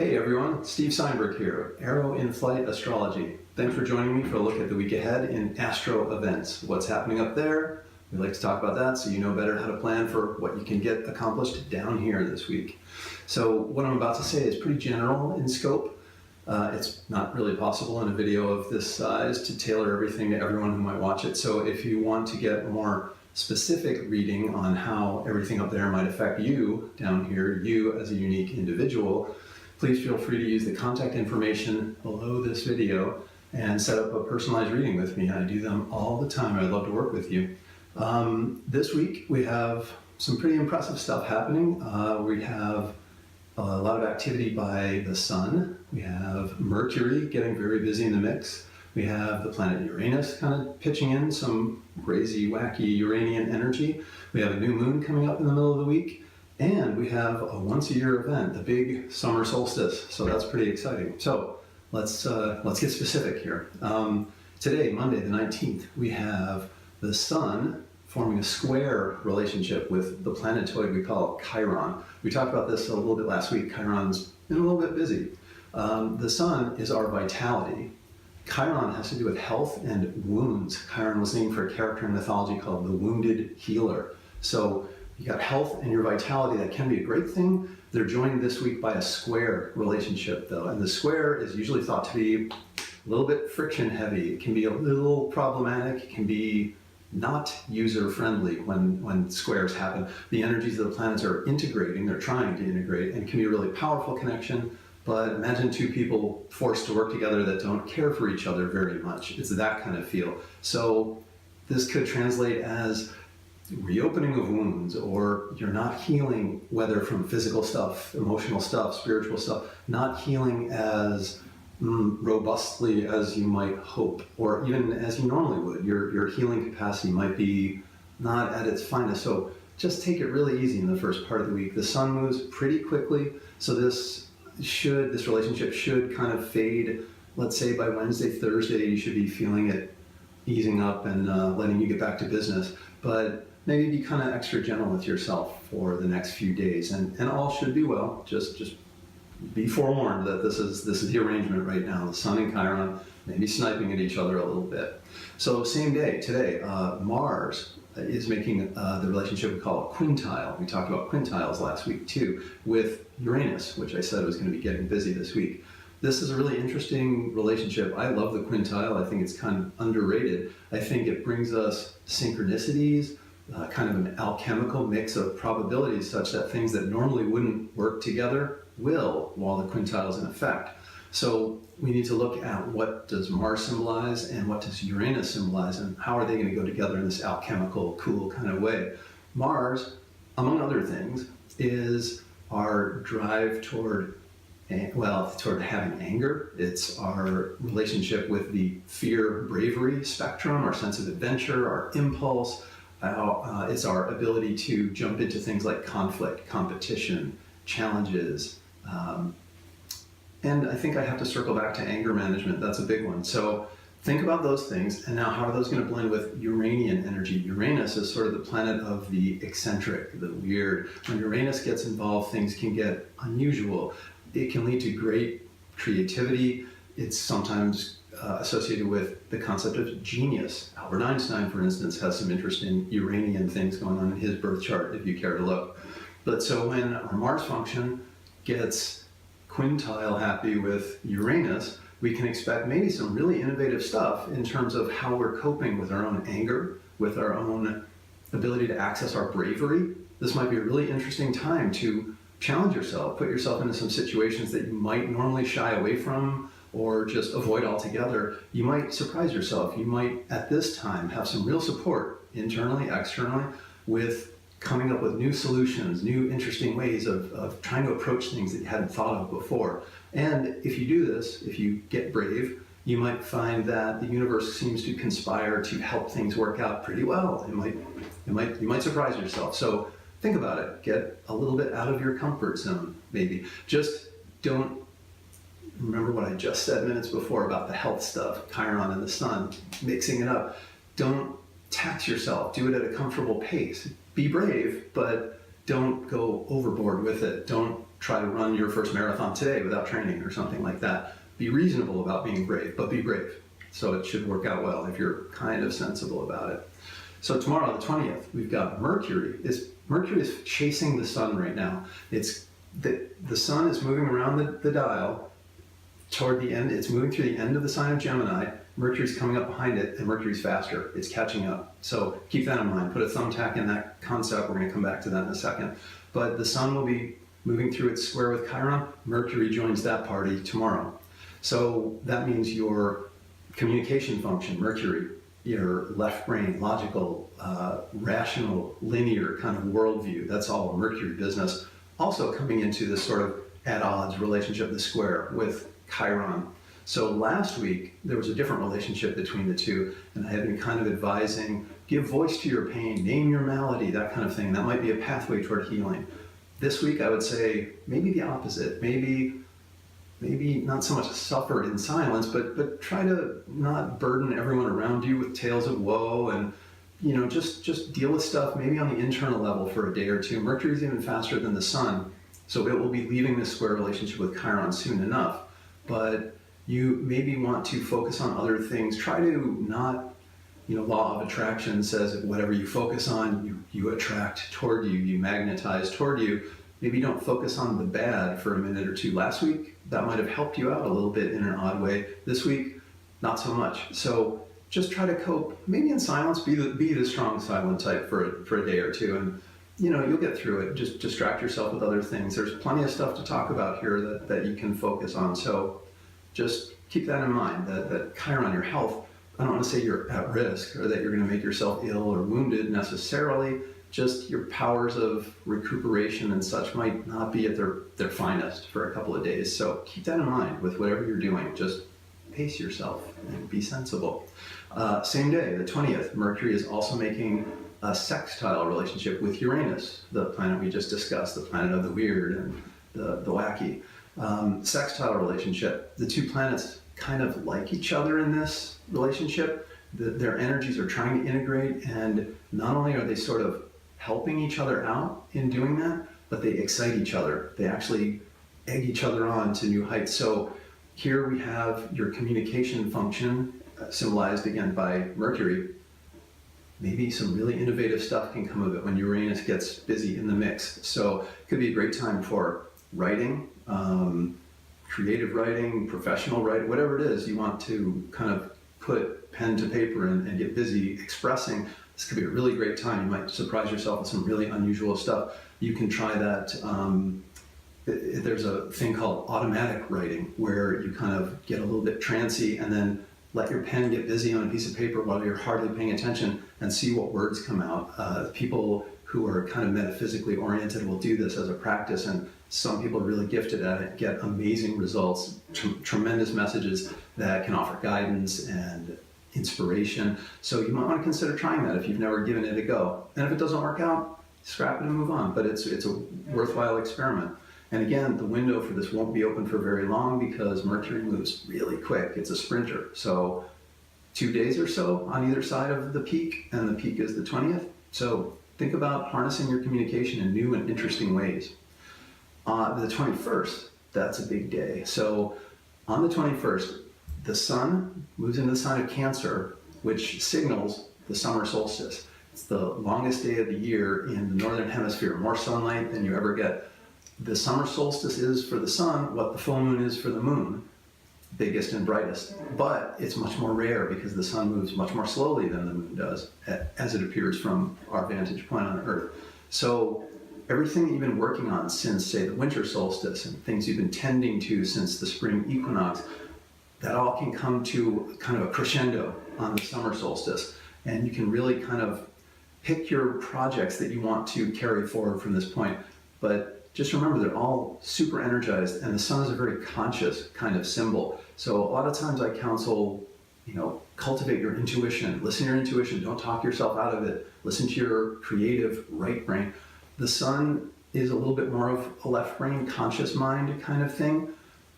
Hey everyone, Steve Seinberg here, Arrow in Flight Astrology. Thanks for joining me for a look at the week ahead in astro events. What's happening up there? We like to talk about that so you know better how to plan for what you can get accomplished down here this week. So what I'm about to say is pretty general in scope. It's not really possible in a video of this size to tailor everything to everyone who might watch it. So if you want to get more specific reading on how everything up there might affect you down here, you as a unique individual, please feel free to use the contact information below this video and set up a personalized reading with me. I do them all the time. I'd love to work with you. This week we have some pretty impressive stuff happening. We have a lot of activity by the sun. We have Mercury getting very busy in the mix. We have the planet Uranus kind of pitching in some crazy, wacky Uranian energy. We have a new moon coming up in the middle of the week. And we have a once-a-year event, the big summer solstice. So that's pretty exciting. So let's get specific here. Today, Monday the 19th, we have the sun forming a square relationship with the planetoid we call Chiron. We talked about this a little bit last week. Chiron's been a little bit busy. The sun is our vitality. Chiron has to do with health and wounds. Chiron was named for a character in mythology called the Wounded Healer. So you got health and your vitality. That can be a great thing. They're joined this week by a square relationship, though. And the square is usually thought to be a little bit friction heavy. It can be a little problematic. It can be not user-friendly when squares happen. The energies of the planets are integrating. They're trying to integrate, and it can be a really powerful connection. But imagine two people forced to work together that don't care for each other very much. It's that kind of feel. So this could translate as reopening of wounds, or you're not healing, whether from physical stuff, emotional stuff, spiritual stuff, not healing as robustly as you might hope, or even as you normally would. Your healing capacity might be not at its finest. So just take it really easy in the first part of the week. The sun moves pretty quickly, so this relationship should kind of fade. Let's say by Wednesday, Thursday, you should be feeling it easing up and letting you get back to business. But maybe be kind of extra gentle with yourself for the next few days, and all should be well. Just be forewarned that this is the arrangement right now. The sun and Chiron maybe sniping at each other a little bit. So same day today, Mars is making the relationship we call a quintile. We talked about quintiles last week too, with Uranus, which I said was going to be getting busy this week. This is a really interesting relationship. I love the quintile. I think it's kind of underrated. I think it brings us synchronicities, kind of an alchemical mix of probabilities such that things that normally wouldn't work together will while the quintile is in effect. So we need to look at what does Mars symbolize and what does Uranus symbolize, and how are they going to go together in this alchemical, cool kind of way. Mars, among other things, is our drive toward having anger. It's our relationship with the fear-bravery spectrum, our sense of adventure, our impulse. It's our ability to jump into things like conflict, competition, challenges. And I think I have to circle back to anger management. That's a big one. So think about those things. And now how are those going to blend with Uranian energy? Uranus is sort of the planet of the eccentric, the weird. When Uranus gets involved, things can get unusual. It can lead to great creativity. It's sometimes associated with the concept of genius. Albert Einstein, for instance, has some interesting Uranian things going on in his birth chart, if you care to look. But so when our Mars function gets quintile happy with Uranus, we can expect maybe some really innovative stuff in terms of how we're coping with our own anger, with our own ability to access our bravery. This might be a really interesting time to challenge yourself, put yourself into some situations that you might normally shy away from or just avoid altogether. You might surprise yourself. You might, at this time, have some real support, internally, externally, with coming up with new solutions, new interesting ways of trying to approach things that you hadn't thought of before. And if you do this, if you get brave, you might find that the universe seems to conspire to help things work out pretty well. You might surprise yourself. So think about it. Get a little bit out of your comfort zone, maybe. Just don't remember what I just said minutes before about the health stuff, Chiron and the sun, mixing it up. Don't tax yourself. Do it at a comfortable pace. Be brave, but don't go overboard with it. Don't try to run your first marathon today without training or something like that. Be reasonable about being brave, but be brave. So it should work out well if you're kind of sensible about it. So tomorrow, the 20th, we've got Mercury. Mercury is chasing the sun right now. The sun is moving around the dial toward the end. It's moving through the end of the sign of Gemini. Mercury's coming up behind it, and Mercury's faster. It's catching up. So keep that in mind. Put a thumbtack in that concept. We're going to come back to that in a second. But the sun will be moving through its square with Chiron. Mercury joins that party tomorrow. So that means your communication function, Mercury, your left brain, logical, rational, linear kind of worldview, that's all Mercury business. Also coming into this sort of at odds relationship, the square with Chiron. So last week, there was a different relationship between the two, and I had been kind of advising, give voice to your pain, name your malady, that kind of thing. That might be a pathway toward healing. This week, I would say maybe the opposite. Maybe not so much suffer in silence, but try to not burden everyone around you with tales of woe, and just deal with stuff maybe on the internal level for a day or two. Mercury's even faster than the sun, so it will be leaving this square relationship with Chiron soon enough. But you maybe want to focus on other things. Try to not, law of attraction says whatever you focus on, you attract toward you, you magnetize toward you. Maybe don't focus on the bad for a minute or two. Last week, that might have helped you out a little bit in an odd way. This week, not so much. So just try to cope, maybe in silence, be the strong silent type for a day or two, and you'll get through it. Just distract yourself with other things. There's plenty of stuff to talk about here that you can focus on. So just keep that in mind, that Chiron, your health, I don't want to say you're at risk or that you're going to make yourself ill or wounded necessarily. Just your powers of recuperation and such might not be at their finest for a couple of days. So keep that in mind with whatever you're doing. Just pace yourself and be sensible. Same day, the 20th, Mercury is also making a sextile relationship with Uranus, the planet we just discussed, the planet of the weird and the wacky. Sextile relationship. The two planets kind of like each other in this relationship. Their energies are trying to integrate, and not only are they sort of helping each other out in doing that, but they excite each other. They actually egg each other on to new heights. So here we have your communication function symbolized again by Mercury. Maybe some really innovative stuff can come of it when Uranus gets busy in the mix. So it could be a great time for writing, creative writing, professional writing, whatever it is you want to kind of put pen to paper and get busy expressing. This could be a really great time. You might surprise yourself with some really unusual stuff. You can try that. There's a thing called automatic writing where you kind of get a little bit trancy and then let your pen get busy on a piece of paper while you're hardly paying attention and see what words come out. People who are kind of metaphysically oriented will do this as a practice, and some people are really gifted at it, get amazing results, tremendous messages that can offer guidance and inspiration. So you might want to consider trying that if you've never given it a go. And if it doesn't work out, scrap it and move on. But it's a worthwhile experiment. And again, the window for this won't be open for very long because Mercury moves really quick. It's a sprinter. So 2 days or so on either side of the peak, and the peak is the 20th. So think about harnessing your communication in new and interesting ways. The 21st, that's a big day. So on the 21st, the sun moves into the sign of Cancer, which signals the summer solstice. It's the longest day of the year in the northern hemisphere, more sunlight than you ever get. The summer solstice is for the sun what the full moon is for the moon, biggest and brightest. But it's much more rare because the sun moves much more slowly than the moon does, as it appears from our vantage point on Earth. So everything that you've been working on since, say, the winter solstice, and things you've been tending to since the spring equinox, that all can come to kind of a crescendo on the summer solstice. And you can really kind of pick your projects that you want to carry forward from this point. But just remember, they're all super energized, and the sun is a very conscious kind of symbol. So a lot of times I counsel, cultivate your intuition, listen to your intuition, don't talk yourself out of it, listen to your creative right brain. The sun is a little bit more of a left brain, conscious mind kind of thing.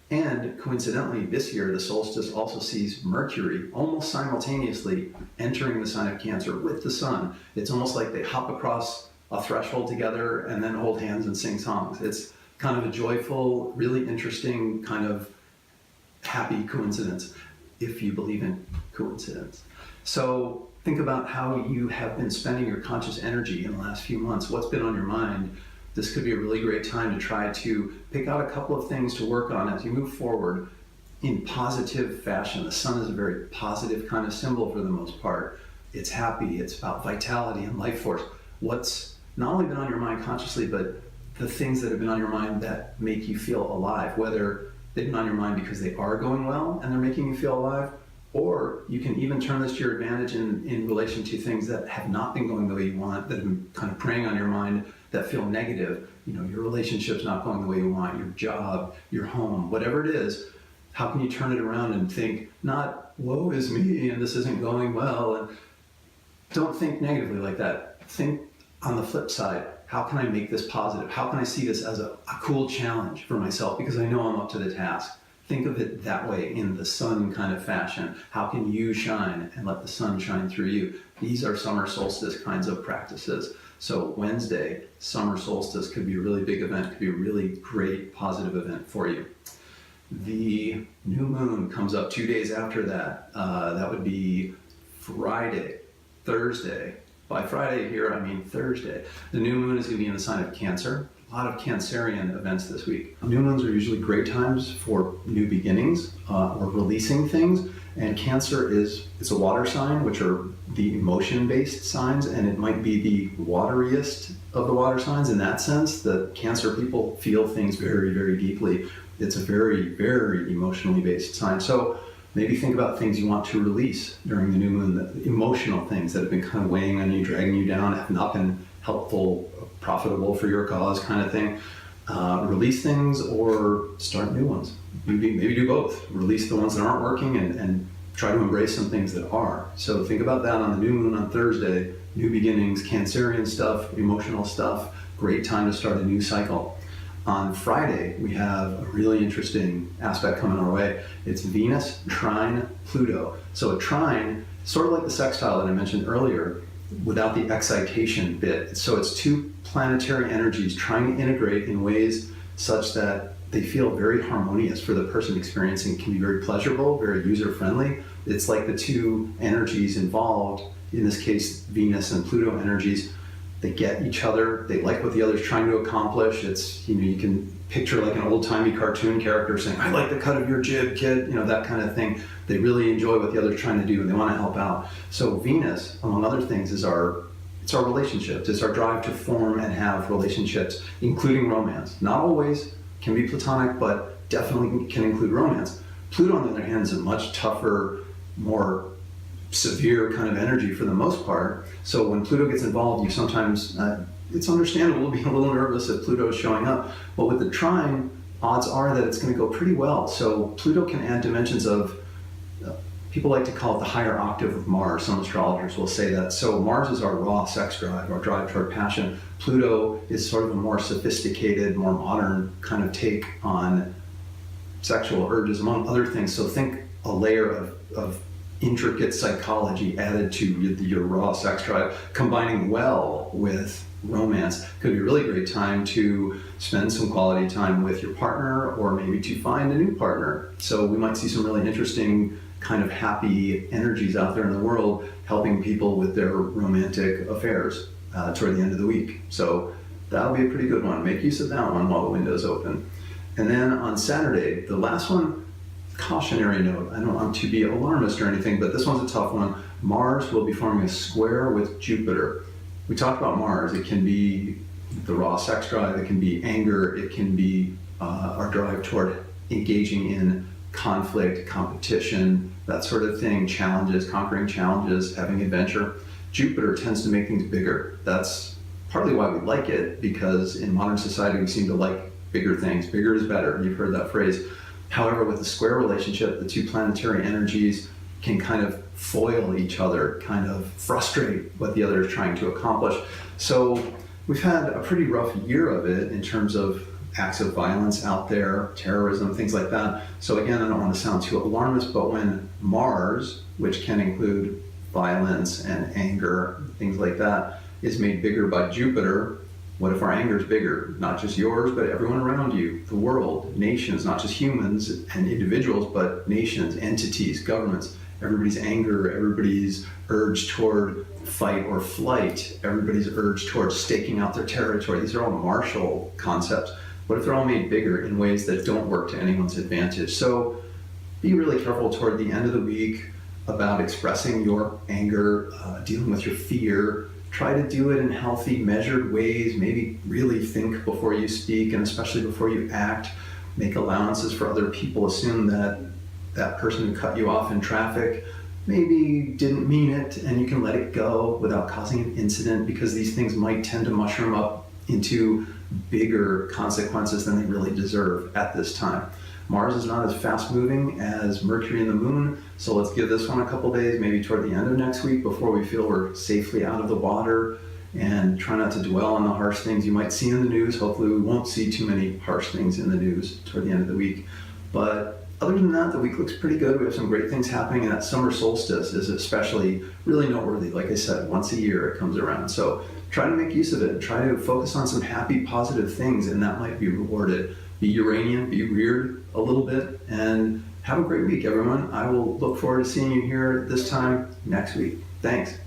And coincidentally, this year, the solstice also sees Mercury almost simultaneously entering the sign of Cancer with the sun. It's almost like they hop across a threshold together and then hold hands and sing songs. It's kind of a joyful, really interesting, kind of happy coincidence, if you believe in coincidence. So think about how you have been spending your conscious energy in the last few months. What's been on your mind? This could be a really great time to try to pick out a couple of things to work on as you move forward in positive fashion. The sun is a very positive kind of symbol for the most part. It's happy, it's about vitality and life force. What's not only been on your mind consciously, but the things that have been on your mind that make you feel alive, whether they've been on your mind because they are going well and they're making you feel alive, or you can even turn this to your advantage in relation to things that have not been going the way you want, that have been kind of preying on your mind, that feel negative. You know, your relationship's not going the way you want, your job, your home, whatever it is. How can you turn it around and think, not, woe is me and this isn't going well, and don't think negatively like that. Think on the flip side, how can I make this positive? How can I see this as a cool challenge for myself because I know I'm up to the task? Think of it that way, in the sun kind of fashion. How can you shine and let the sun shine through you? These are summer solstice kinds of practices. So Wednesday, summer solstice, could be a really big event, could be a really great positive event for you. The new moon comes up 2 days after that. That would be Friday, Thursday. By Friday here, I mean Thursday. The new moon is going to be in the sign of Cancer. A lot of Cancerian events this week. New moons are usually great times for new beginnings or releasing things. And Cancer it's a water sign, which are the emotion-based signs, and it might be the wateriest of the water signs in that sense. The Cancer people feel things very, very deeply. It's a very, very emotionally based sign. So maybe think about things you want to release during the new moon, the emotional things that have been kind of weighing on you, dragging you down, have not been helpful, profitable for your cause kind of thing. Release things or start new ones. Maybe do both. Release the ones that aren't working and try to embrace some things that are. So think about that on the new moon on Thursday. New beginnings, Cancerian stuff, emotional stuff. Great time to start a new cycle. On Friday, we have a really interesting aspect coming our way. It's Venus trine Pluto. So a trine, sort of like the sextile that I mentioned earlier, without the excitation bit. So it's two planetary energies trying to integrate in ways such that they feel very harmonious for the person experiencing. It can be very pleasurable, very user-friendly. It's like the two energies involved, in this case, Venus and Pluto energies, they get each other, they like what the other's trying to accomplish. It's, you can picture like an old-timey cartoon character saying, I like the cut of your jib, kid, that kind of thing. They really enjoy what the other's trying to do and they want to help out. So Venus, among other things, it's our relationships. It's our drive to form and have relationships, including romance. Not always, can be platonic, but definitely can include romance. Pluto, on the other hand, is a much tougher, more severe kind of energy for the most part. So when Pluto gets involved, you sometimes, it's understandable to be a little nervous if Pluto is showing up. But with the trine, odds are that it's going to go pretty well. So Pluto can add dimensions of, people like to call it the higher octave of Mars. Some astrologers will say that. So Mars is our raw sex drive, our drive toward passion. Pluto is sort of a more sophisticated, more modern kind of take on sexual urges, among other things. So think a layer of intricate psychology added to your raw sex drive, combining well with romance. Could be a really great time to spend some quality time with your partner, or maybe to find a new partner. So we might see some really interesting kind of happy energies out there in the world, helping people with their romantic affairs toward the end of the week. So that'll be a pretty good one. Make use of that one while the window's open. And then on Saturday, the last one, cautionary note. I don't want to be alarmist or anything, but this one's a tough one. Mars will be forming a square with Jupiter. We talked about Mars. It can be the raw sex drive, it can be anger, it can be our drive toward engaging in conflict, competition, that sort of thing, challenges, conquering challenges, having adventure. Jupiter tends to make things bigger. That's partly why we like it, because in modern society we seem to like bigger things. Bigger is better. You've heard that phrase. However, with the square relationship, the two planetary energies can kind of foil each other, kind of frustrate what the other is trying to accomplish. So we've had a pretty rough year of it in terms of acts of violence out there, terrorism, things like that. So again, I don't want to sound too alarmist, but when Mars, which can include violence and anger, things like that, is made bigger by Jupiter, What if our anger is bigger? Not just yours, but everyone around you, the world, nations, not just humans and individuals, but nations, entities, governments. Everybody's anger, everybody's urge toward fight or flight, everybody's urge toward staking out their territory. These are all martial concepts. What if they're all made bigger in ways that don't work to anyone's advantage? So be really careful toward the end of the week about expressing your anger, dealing with your fear. Try to do it in healthy, measured ways. Maybe really think before you speak, and especially before you act. Make allowances for other people. Assume that that person who cut you off in traffic maybe didn't mean it, and you can let it go without causing an incident, because these things might tend to mushroom up into bigger consequences than they really deserve at this time. Mars is not as fast moving as Mercury and the Moon, so let's give this one a couple days, maybe toward the end of next week, before we feel we're safely out of the water, and try not to dwell on the harsh things you might see in the news. Hopefully we won't see too many harsh things in the news toward the end of the week. But other than that, the week looks pretty good. We have some great things happening, and that summer solstice is especially really noteworthy. Like I said, once a year it comes around. So try to make use of it. Try to focus on some happy, positive things, and that might be rewarded. Be Uranian, be weird a little bit, and have a great week, everyone. I will look forward to seeing you here this time next week. Thanks.